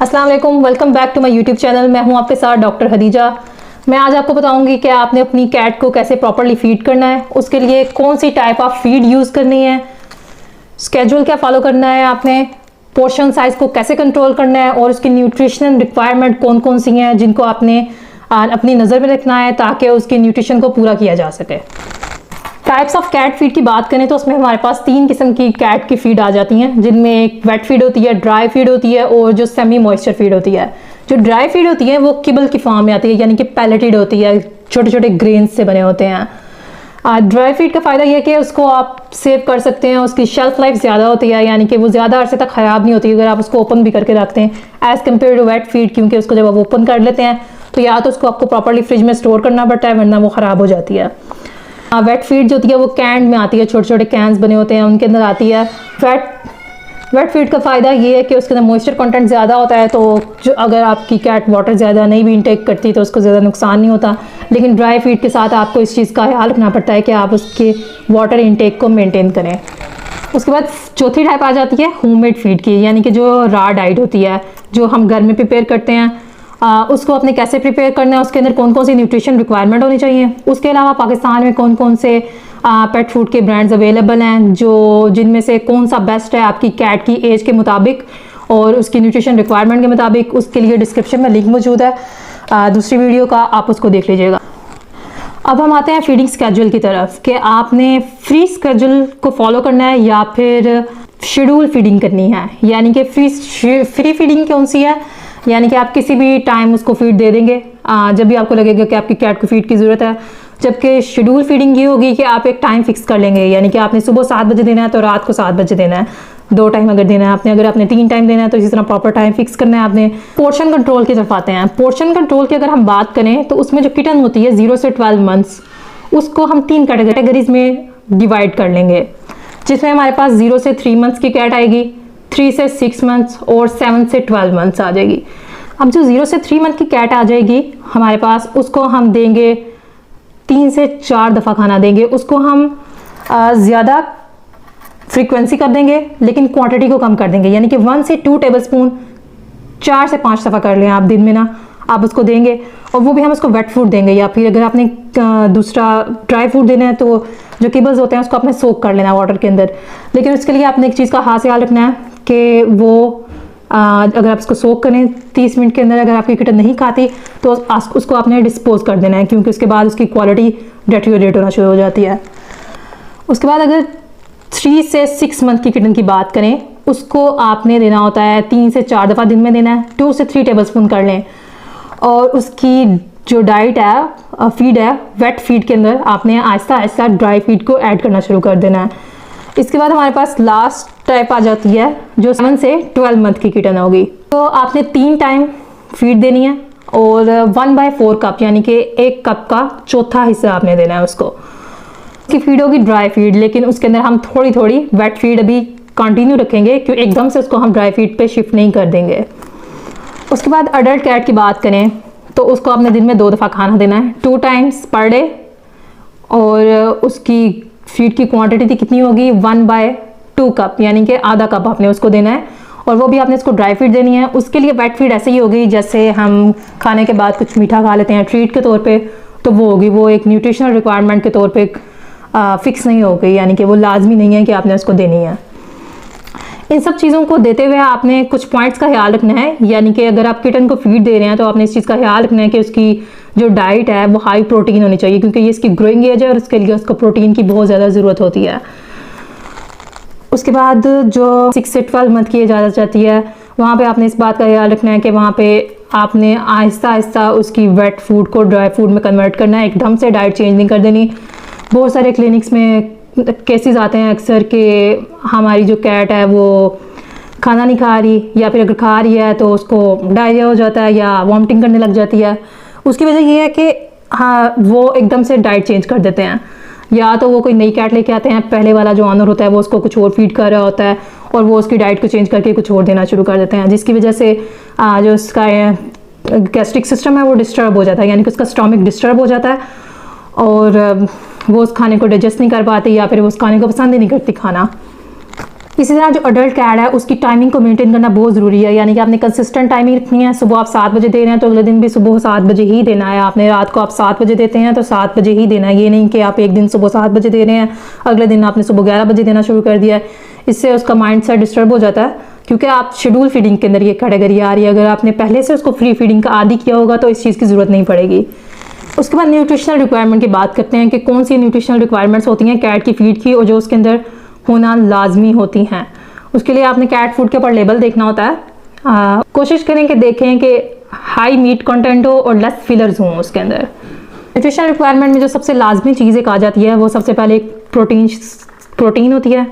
अस्सलाम वालेकुम, welcome back to my YouTube channel. मैं हूं आपके साथ डॉक्टर हदीजा। मैं आज आपको बताऊंगी कि आपने अपनी कैट को कैसे प्रॉपर्ली फीड करना है, उसके लिए कौन सी टाइप ऑफ फीड यूज़ करनी है, स्केड्यूल क्या फॉलो करना है, आपने पोर्शन साइज को कैसे कंट्रोल करना है और उसकी न्यूट्रिशनल रिक्वायरमेंट कौन कौन सी हैं जिनको आपने अपनी नज़र में रखना है ताकि उसके न्यूट्रिशन को पूरा किया जा सके। टाइप्स ऑफ कैट फीड की बात करें तो उसमें हमारे पास 3 किस्म की कैट की फीड आ जाती हैं, जिनमें एक वेट फीड होती है, ड्राई फीड होती है और जो सेमी मॉइस्चर फीड होती है। जो ड्राई फीड होती है वो किबल की फॉर्म में आती है, यानी कि पैलेटेड होती है, छोटे छोटे ग्रेन्स से बने होते हैं। ड्राई फीड का फ़ायदा यह कि उसको आप सेव कर सकते हैं, उसकी शेल्फ लाइफ ज़्यादा होती है, यानी कि वो ज़्यादा अरसे तक ख़राब नहीं होती अगर आप उसको ओपन भी करके रखते हैं as compare to wet feed, क्योंकि उसको जब आप ओपन कर लेते हैं तो या तो उसको आपको प्रॉपर्ली फ्रिज में स्टोर करना पड़ता है वरना वो ख़राब हो जाती है। वेट फीड जो होती है वो कैन में आती है, छोटे छोटे कैन्स बने होते हैं उनके अंदर आती है। वेट फीड का फ़ायदा ये है कि उसके अंदर मॉइस्चर कंटेंट ज़्यादा होता है, तो जो अगर आपकी कैट वाटर ज़्यादा नहीं भी इंटेक करती तो उसको ज़्यादा नुकसान नहीं होता। लेकिन ड्राई फीड के साथ आपको इस चीज़ का ख्याल रखना पड़ता है कि आप उसके वाटर इंटेक को मेंटेन करें। उसके बाद चौथी टाइप आ जाती है होममेड फीड की, यानी कि जो रॉ डाइट होती है जो हम घर में प्रिपेयर करते हैं। उसको आपने कैसे प्रिपेयर करना है, उसके अंदर कौन कौन सी न्यूट्रिशन रिक्वायरमेंट होनी चाहिए। उसके अलावा पाकिस्तान में कौन कौन से पेट फूड के ब्रांड्स अवेलेबल हैं, जो जिनमें से कौन सा बेस्ट है आपकी कैट की एज के मुताबिक और उसकी न्यूट्रिशन रिक्वायरमेंट के मुताबिक, उसके लिए डिस्क्रिप्शन में लिंक मौजूद है दूसरी वीडियो का, आप उसको देख लीजिएगा। अब हम आते हैं फीडिंग स्केड्यूल की तरफ कि आपने फ्री स्केड्यूल को फॉलो करना है या फिर शेड्यूल फीडिंग करनी है। यानी कि फ्री फीडिंग कौन सी है, यानी कि आप किसी भी टाइम उसको फीड दे देंगे जब भी आपको लगेगा कि आपकी कैट को फीड की ज़रूरत है। जबकि शेड्यूल फीडिंग ये होगी कि आप एक टाइम फिक्स कर लेंगे, यानी कि आपने सुबह 7 बजे देना है तो रात को 7 बजे देना है, 2 टाइम अगर देना है आपने, अगर आपने 3 टाइम देना है तो इसी तरह प्रॉपर टाइम फिक्स करना है आपने। पोर्शन कंट्रोल की तरफ आते हैं। पोर्शन कंट्रोल की अगर हम बात करें तो उसमें जो किटन होती है 0 से 12 मंथ्स, उसको हम 3 कैटेगरीज में डिवाइड कर लेंगे, जिसमें हमारे पास 0 से 3 मंथ्स की कैट आएगी, 3 से 6 मंथ्स और 7 से 12 मंथ्स आ जाएगी। अब जो 0 से 3 मंथ की कैट आ जाएगी हमारे पास, उसको हम देंगे 3 से 4 दफ़ा खाना देंगे। उसको हम ज़्यादा फ्रीक्वेंसी कर देंगे लेकिन क्वांटिटी को कम कर देंगे, यानी कि 1 से 2 टेबलस्पून 4 से 5 दफ़ा कर लें आप दिन में ना, आप उसको देंगे। और वो भी हम उसको वेट फूड देंगे, या फिर अगर आपने दूसरा ड्राई फूड देना है तो जो किबल्स होते हैं उसको आपने सोक कर लेना वाटर के अंदर। लेकिन उसके लिए आपने एक चीज़ का खास ख्याल रखना है कि वो अगर आप इसको सोक करें 30 मिनट के अंदर, अगर आपकी किटन नहीं खाती तो उसको आपने डिस्पोज कर देना है, क्योंकि उसके बाद उसकी क्वालिटी डेटेरियोरेट होना शुरू हो जाती है। उसके बाद अगर 3 से 6 मंथ की किटन की बात करें, उसको आपने देना होता है 3 से 4 दफ़ा दिन में देना है, 2 से 3 टेबलस्पून कर लें। और उसकी जो डाइट है, फीड है, वेट फीड के अंदर आपने आहिस्ता आहिस्ता ड्राई फीड को ऐड करना शुरू कर देना है। इसके बाद हमारे पास लास्ट टाइप आ जाती है जो 7 से 12 मंथ की किटन होगी, तो आपने 3 टाइम फीड देनी है और 1/4 कप, यानी कि 1 कप का चौथा हिस्सा आपने देना है उसको। उसकी फीड होगी ड्राई फीड, लेकिन उसके अंदर हम थोड़ी थोड़ी वेट फीड अभी कंटिन्यू रखेंगे, क्योंकि एकदम से उसको हम ड्राई फीड पे शिफ्ट नहीं कर देंगे। उसके बाद अडल्ट कैट की बात करें तो उसको आपने दिन में 2 दफ़ा खाना देना है, 2 टाइम्स पर डे। और उसकी फीड की क्वांटिटी कितनी होगी, 1/2 कप, यानी कि आधा कप आपने उसको देना है, और वो भी आपने इसको ड्राई फीड देनी है। उसके लिए वेट फीड ऐसे ही होगी जैसे हम खाने के बाद कुछ मीठा खा लेते हैं ट्रीट के तौर पे, तो वो होगी, वो एक न्यूट्रिशनल रिक्वायरमेंट के तौर पे फिक्स नहीं होगी, यानी कि वो लाजमी नहीं है कि आपने उसको देनी है। इन सब चीज़ों को देते हुए आपने कुछ पॉइंट्स का ख्याल रखना है, यानी कि अगर आप किटन को फीड दे रहे हैं तो आपने इस चीज़ का ख्याल रखना है कि उसकी जो डाइट है वो हाई प्रोटीन होनी चाहिए, क्योंकि ये इसकी ग्रोइंग एज है और उसके लिए उसको प्रोटीन की बहुत ज़्यादा ज़रूरत होती है। उसके बाद जो 6 से 12 मंथ की एज आ जाती है, वहाँ पे आपने इस बात का ख्याल रखना है कि वहाँ पे आपने आहिस्ता आहिस्ता उसकी वेट फूड को ड्राई फूड में कन्वर्ट करना है, एकदम से डाइट चेंज नहीं कर देनी। बहुत सारे क्लिनिक्स में केसेस आते हैं अक्सर कि हमारी जो कैट है वो खाना नहीं खा रही, या फिर अगर खा रही है तो उसको डायरिया हो जाता है या वॉमिटिंग करने लग जाती है। उसकी वजह ये है कि हाँ, वो एकदम से डाइट चेंज कर देते हैं, या तो वो कोई नई कैट लेके आते हैं, पहले वाला जो ऑनर होता है वो उसको कुछ और फीड कर रहा होता है और वो उसकी डाइट को चेंज करके कुछ और देना शुरू कर देते हैं, जिसकी वजह से जो उसका गैस्ट्रिक सिस्टम है वो डिस्टर्ब हो जाता है, यानी कि उसका स्टमक डिस्टर्ब हो जाता है और वो उस खाने को डाइजेस्ट नहीं कर पाती, या फिर वो उस खाने को पसंद ही नहीं करती खाना। इसी तरह जो अडल्ट कैट है उसकी टाइमिंग को मेंटेन करना बहुत ज़रूरी है, यानी कि आपने कंसिस्टेंट टाइमिंग रखनी है। सुबह आप 7 बजे दे रहे हैं तो अगले दिन भी सुबह 7 बजे ही देना है। आपने रात को आप 7 बजे देते हैं तो 7 बजे ही देना है। ये नहीं कि आप एक दिन सुबह 7 बजे दे रहे हैं, अगले दिन आपने सुबह 11 बजे देना शुरू कर दिया है। इससे उसका माइंड सेट डिस्टर्ब हो जाता है, क्योंकि आप शेड्यूल फीडिंग के अंदर ये कैटेगरी आ रही है। अगर आपने पहले से उसको फ्री फीडिंग का आदी किया होगा तो इस चीज़ की ज़रूरत नहीं पड़ेगी। उसके बाद न्यूट्रिशनल रिक्वायरमेंट की बात करते हैं कि कौन सी न्यूट्रिशनल रिक्वायरमेंट्स होती हैं कैट की फीड की और जो उसके अंदर होना लाजमी होती हैं। उसके लिए आपने कैट फूड के ऊपर लेबल देखना होता है। कोशिश करें कि देखें कि हाई मीट कंटेंट हो और लेस फिलर्स हों उसके अंदर। न्यूट्रिशनल रिक्वायरमेंट में जो सबसे लाजमी चीज़ एक आ जाती है वो सबसे पहले एक प्रोटीन होती है,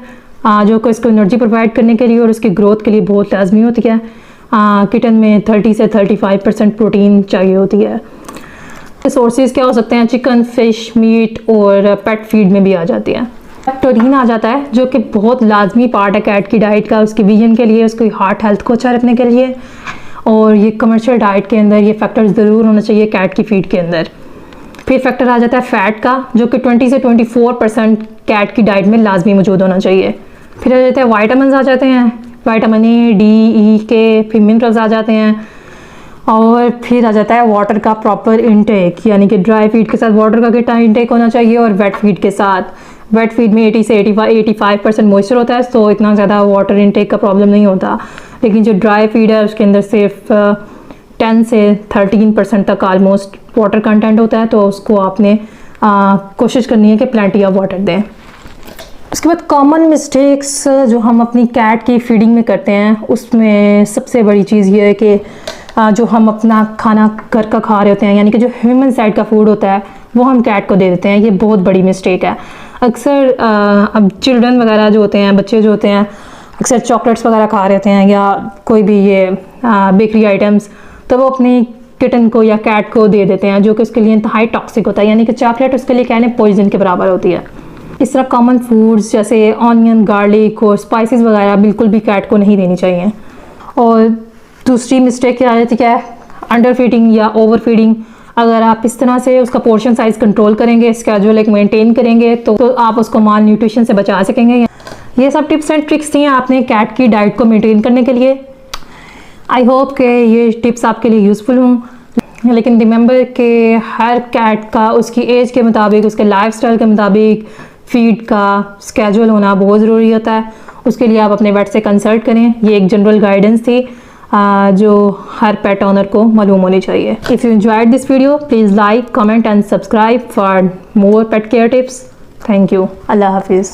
जो कि इसको एनर्जी प्रोवाइड करने के लिए और उसकी ग्रोथ के लिए बहुत लाजमी होती है। किटन में 30 से 35% प्रोटीन चाहिए होती है। सोर्सेज क्या हो सकते हैं? चिकन, फिश, मीट और पेट फीड में भी आ जाती है। प्रोटीन आ जाता है जो कि बहुत लाजमी पार्ट है कैट की डाइट का, उसकी विजन के लिए, उसकी हार्ट हेल्थ को अच्छा रखने के लिए। और ये कमर्शियल डाइट के अंदर ये फैक्टर ज़रूर होना चाहिए कैट की फीड के अंदर। फिर फैक्टर आ जाता है फ़ैट का, जो कि 20 से 24% कैट की डाइट में लाजमी मौजूद होना चाहिए। फिर आ जाते हैं वाइटामिन आ जाते हैं, विटामिन ए, डी, ई, के, फिर मिनरल्स आ जाते हैं। और फिर आ जाता है वाटर का प्रॉपर इनटेक, यानी कि ड्राई फीड के साथ वाटर का कितना इनटेक होना चाहिए और वेट फीड के साथ। वेट फीड में 80 से 85% मॉइस्चर होता है, तो इतना ज़्यादा वाटर इनटेक का प्रॉब्लम नहीं होता। लेकिन जो ड्राई फीड है उसके अंदर सिर्फ 10 से 13% तक आलमोस्ट वाटर कंटेंट होता है, तो उसको आपने कोशिश करनी है कि प्लेंटी ऑफ वाटर दें। उसके बाद कॉमन मिस्टेक्स जो हम अपनी कैट की फीडिंग में करते हैं, उसमें सबसे बड़ी चीज़ ये है कि जो हम अपना खाना घर का खा रहे होते हैं, यानी कि जो ह्यूमन साइड का फूड होता है वो हम कैट को दे देते हैं। ये बहुत बड़ी मिस्टेक है। अक्सर अब चिल्ड्रन वगैरह जो होते हैं, बच्चे जो होते हैं, अक्सर चॉकलेट्स वगैरह खा रहे होते हैं या कोई भी ये बेकरी आइटम्स, तो वो अपनी किटन को या कैट को दे देते हैं, जो कि उसके लिए इंतहाई टॉक्सिक होता है। यानी कि चॉकलेट उसके लिए कहने पॉइजन के बराबर होती है। इस तरह कॉमन फूड्स जैसे ऑनियन, गार्लिक और स्पाइसेस वगैरह बिल्कुल भी कैट को नहीं देनी चाहिए। और दूसरी मिस्टेक क्या है, अंडर फीडिंग या ओवर फीडिंग। अगर आप इस तरह से उसका पोर्शन साइज कंट्रोल करेंगे, स्केड्यूल एक मेंटेन करेंगे, तो आप उसको माल न्यूट्रिशन से बचा सकेंगे। ये सब टिप्स एंड ट्रिक्स थी आपने कैट की डाइट को मेंटेन करने के लिए। आई होप कि ये टिप्स आपके लिए यूज़फुल हों। लेकिन रिमेंबर कि हर कैट का उसकी एज के मुताबिक, उसके लाइफस्टाइल के मुताबिक फीड का स्केड्यूल होना बहुत ज़रूरी होता है। उसके लिए आप अपने वेट से कंसल्ट करें। ये एक जनरल गाइडेंस थी जो हर पेट ओनर को मालूम होनी चाहिए। If you enjoyed this video, please like, comment and subscribe for more pet care tips. Thank you. अल्लाह हाफिज़।